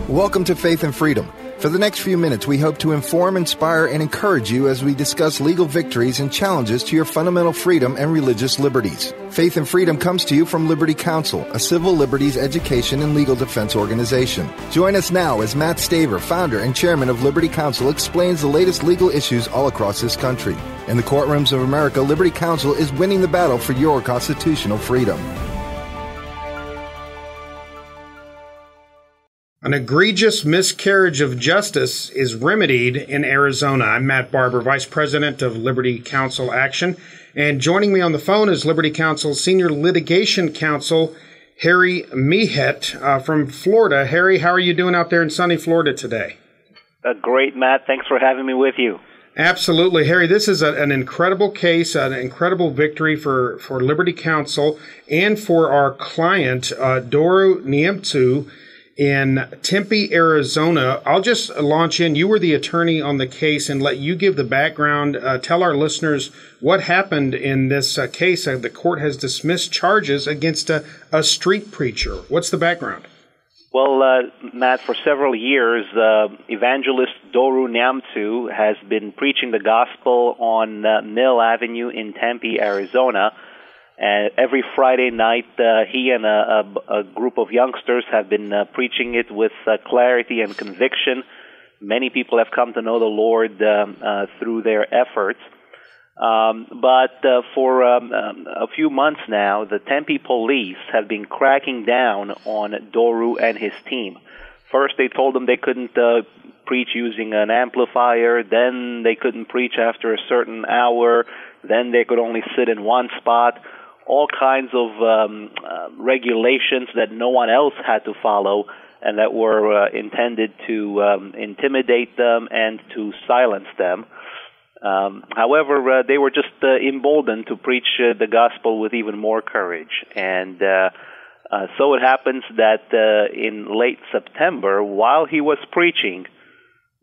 Welcome to Faith and Freedom. For the next few minutes, we hope to inform, inspire, and encourage you as we discuss legal victories and challenges to your fundamental freedom and religious liberties. Faith and Freedom comes to you from Liberty Counsel, a civil liberties education and legal defense organization. Join us now as Matt Staver, founder and chairman of Liberty Counsel, explains the latest legal issues all across this country. In the courtrooms of America, Liberty Counsel is winning the battle for your constitutional freedom. An egregious miscarriage of justice is remedied in Arizona. I'm Matt Barber, Vice President of Liberty Counsel Action. And joining me on the phone is Liberty Counsel's Senior Litigation Counsel, Harry Mihet from Florida. Harry, how are you doing out there in sunny Florida today? Great, Matt. Thanks for having me with you. Absolutely. Harry, this is an incredible case, an incredible victory for Liberty Counsel and for our client, Doru Niemcu, in Tempe, Arizona. I'll just launch in. You were the attorney on the case and let you give the background. Tell our listeners what happened in this case. The court has dismissed charges against a street preacher. What's the background? Well, Matt, for several years, evangelist Doru Niemcu has been preaching the gospel on Mill Avenue in Tempe, Arizona. And every Friday night, he and a group of youngsters have been preaching it with clarity and conviction. Many people have come to know the Lord through their efforts. But for a few months now, the Tempe police have been cracking down on Doru and his team. First, they told them they couldn't preach using an amplifier. Then they couldn't preach after a certain hour. Then they could only sit in one spot. All kinds of regulations that no one else had to follow and that were intended to intimidate them and to silence them. However, they were just emboldened to preach the gospel with even more courage. And so it happens that in late September, while he was preaching,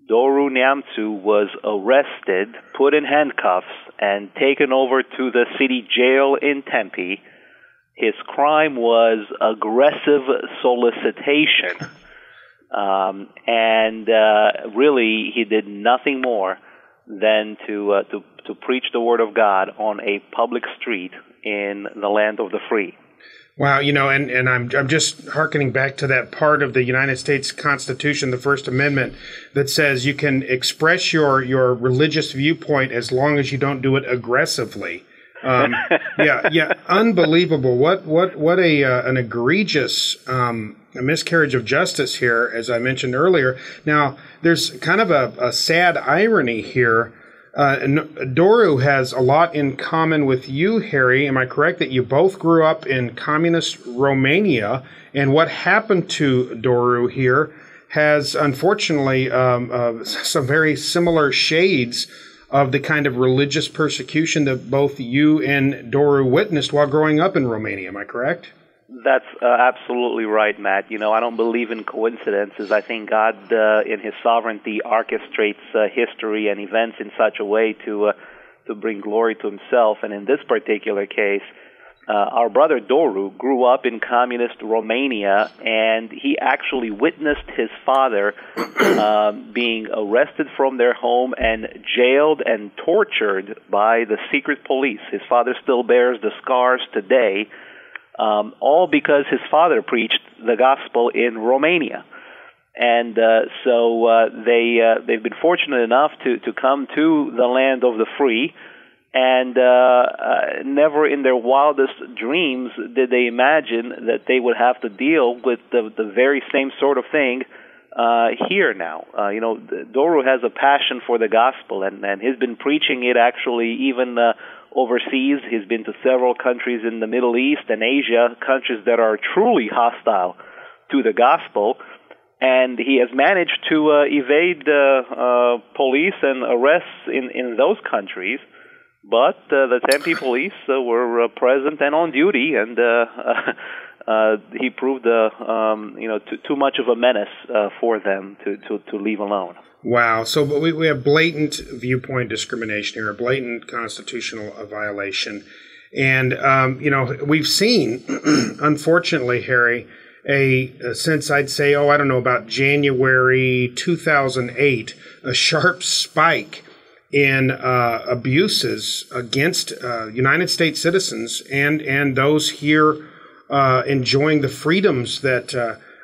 Doru Niemcu was arrested, put in handcuffs, and taken over to the city jail in Tempe. His crime was aggressive solicitation. And really, he did nothing more than to preach the word of God on a public street in the land of the free. Wow, and I'm just hearkening back to that part of the United States Constitution, the First Amendment, that says you can express your religious viewpoint as long as you don't do it aggressively. Yeah, unbelievable. What an egregious miscarriage of justice here, as I mentioned earlier. Now, there's kind of a sad irony here. Doru has a lot in common with you, Harry. Am I correct that you both grew up in communist Romania? And what happened to Doru here has, unfortunately, some very similar shades of the kind of religious persecution that both you and Doru witnessed while growing up in Romania. Am I correct? That's absolutely right, Matt. I don't believe in coincidences. I think God, in His sovereignty, orchestrates history and events in such a way to bring glory to Himself. And in this particular case, our brother Doru grew up in communist Romania, and he actually witnessed his father being arrested from their home and jailed and tortured by the secret police. His father still bears the scars today. All because his father preached the gospel in Romania. And so they've been fortunate enough to come to the land of the free, and never in their wildest dreams did they imagine that they would have to deal with the very same sort of thing here now. Doru has a passion for the gospel, and he's been preaching it actually even overseas. He's been to several countries in the Middle East and Asia, countries that are truly hostile to the gospel, and he has managed to evade police and arrests in those countries. But the Tempe police were present and on duty, and he proved too much of a menace for them to leave alone. Wow. So we have blatant viewpoint discrimination here, a blatant constitutional violation. And, we've seen, unfortunately, Harry, since I'd say, I don't know, about January 2008, a sharp spike in abuses against United States citizens and those here enjoying the freedoms that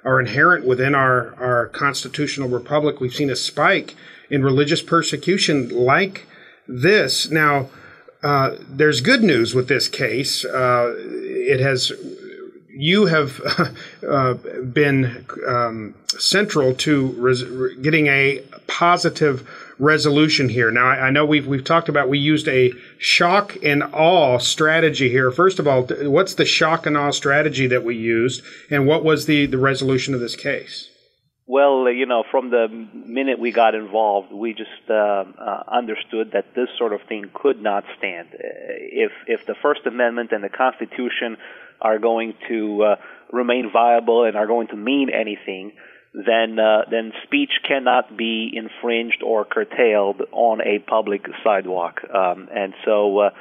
are inherent within our constitutional republic. We've seen a spike in religious persecution like this. Now, there's good news with this case. You have been central to getting a positive resolution here. Now, I know we've talked about, we used a shock and awe strategy here. First of all, what's the shock and awe strategy that we used, and what was the resolution of this case? Well, from the minute we got involved, we just understood that this sort of thing could not stand. If the First Amendment and the Constitution are going to remain viable and are going to mean anything, then speech cannot be infringed or curtailed on a public sidewalk. And so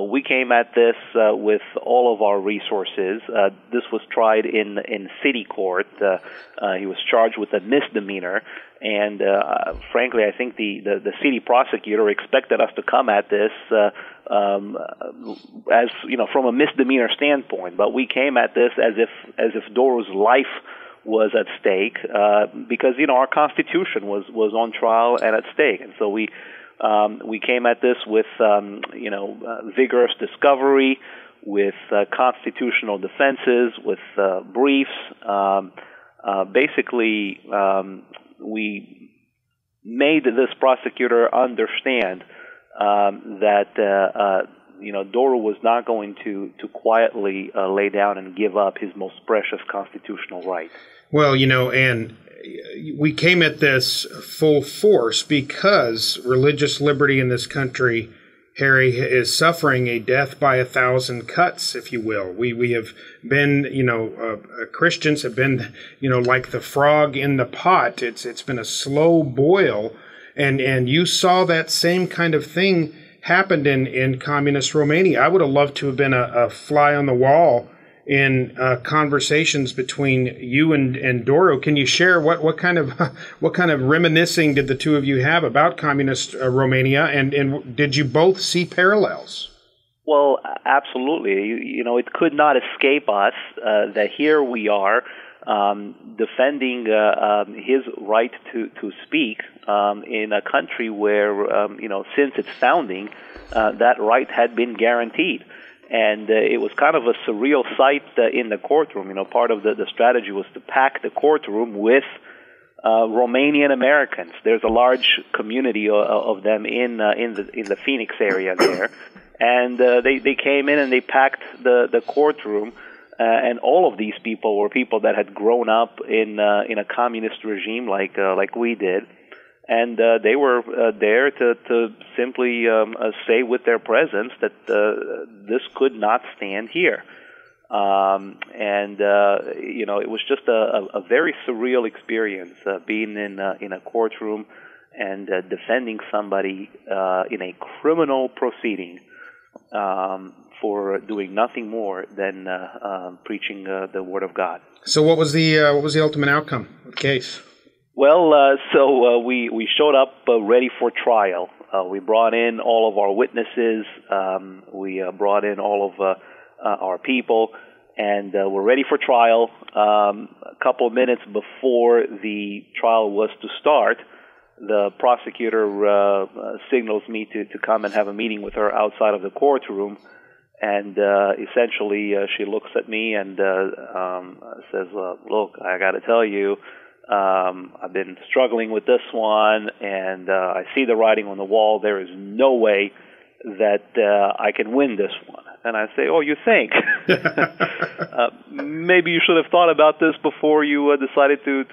we came at this with all of our resources. This was tried in city court. He was charged with a misdemeanor, and frankly, I think the city prosecutor expected us to come at this as from a misdemeanor standpoint. But we came at this as if Doro's life was at stake, because our Constitution was on trial and at stake, and so we came at this with vigorous discovery, with constitutional defenses, with briefs. Basically, we made this prosecutor understand that Doro was not going to quietly lay down and give up his most precious constitutional right. Well, and we came at this full force because religious liberty in this country, Harry, is suffering a death by 1,000 cuts, if you will. We have been, Christians have been, like the frog in the pot. It's been a slow boil, and you saw that same kind of thing happened in communist Romania. I would have loved to have been a fly on the wall in conversations between you and Doro. Can you share what kind of reminiscing did the two of you have about communist Romania, and did you both see parallels? Well, absolutely. It could not escape us that here we are defending his right to speak in a country where since its founding that right had been guaranteed. And it was kind of a surreal sight in the courtroom. Part of the strategy was to pack the courtroom with Romanian Americans. There's a large community of them in the Phoenix area there, and they came in and they packed the courtroom. And all of these people were people that had grown up in a communist regime like we did. And they were there to simply say with their presence that this could not stand here. It was just a very surreal experience being in a courtroom and defending somebody in a criminal proceeding for doing nothing more than preaching the Word of God. So what was the ultimate outcome of the case? Well, we showed up ready for trial. We brought in all of our witnesses. We brought in all of our people, and we're ready for trial. A couple of minutes before the trial was to start, the prosecutor signals me to come and have a meeting with her outside of the courtroom. And essentially, she looks at me and says, "Look, I got to tell you, I've been struggling with this one, and I see the writing on the wall. There is no way that I can win this one." And I say, "Oh, you think? Maybe you should have thought about this before you decided to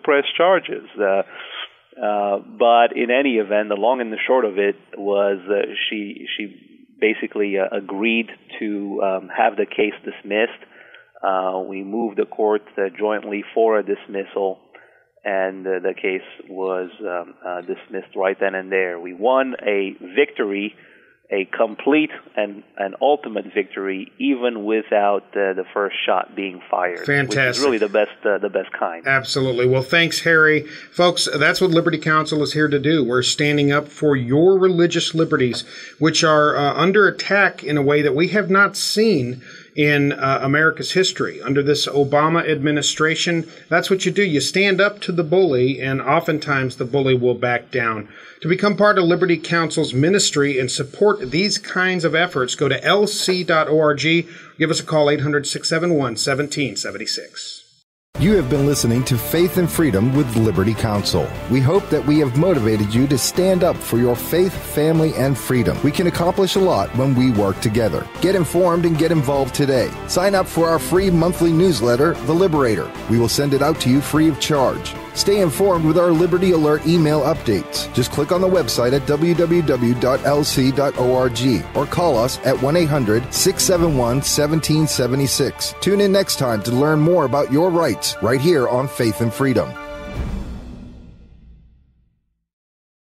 press charges." But in any event, the long and the short of it was she basically agreed to have the case dismissed. We moved the court jointly for a dismissal, and the case was dismissed right then and there. We won a victory a complete and ultimate victory, even without the first shot being fired. Fantastic. Which is really the best kind. Absolutely. Well, thanks, Harry. Folks, that's what Liberty Counsel is here to do. We're standing up for your religious liberties, which are under attack in a way that we have not seen in America's history. Under this Obama administration, that's what you do. You stand up to the bully, and oftentimes the bully will back down. To become part of Liberty Counsel's ministry and support these kinds of efforts, go to lc.org. Give us a call, 800-671-1776. You have been listening to Faith and Freedom with Liberty Counsel. We hope that we have motivated you to stand up for your faith, family, and freedom. We can accomplish a lot when we work together. Get informed and get involved today. Sign up for our free monthly newsletter, The Liberator. We will send it out to you free of charge. Stay informed with our Liberty Alert email updates. Just click on the website at www.lc.org or call us at 1-800-671-1776. Tune in next time to learn more about your rights right here on Faith and Freedom.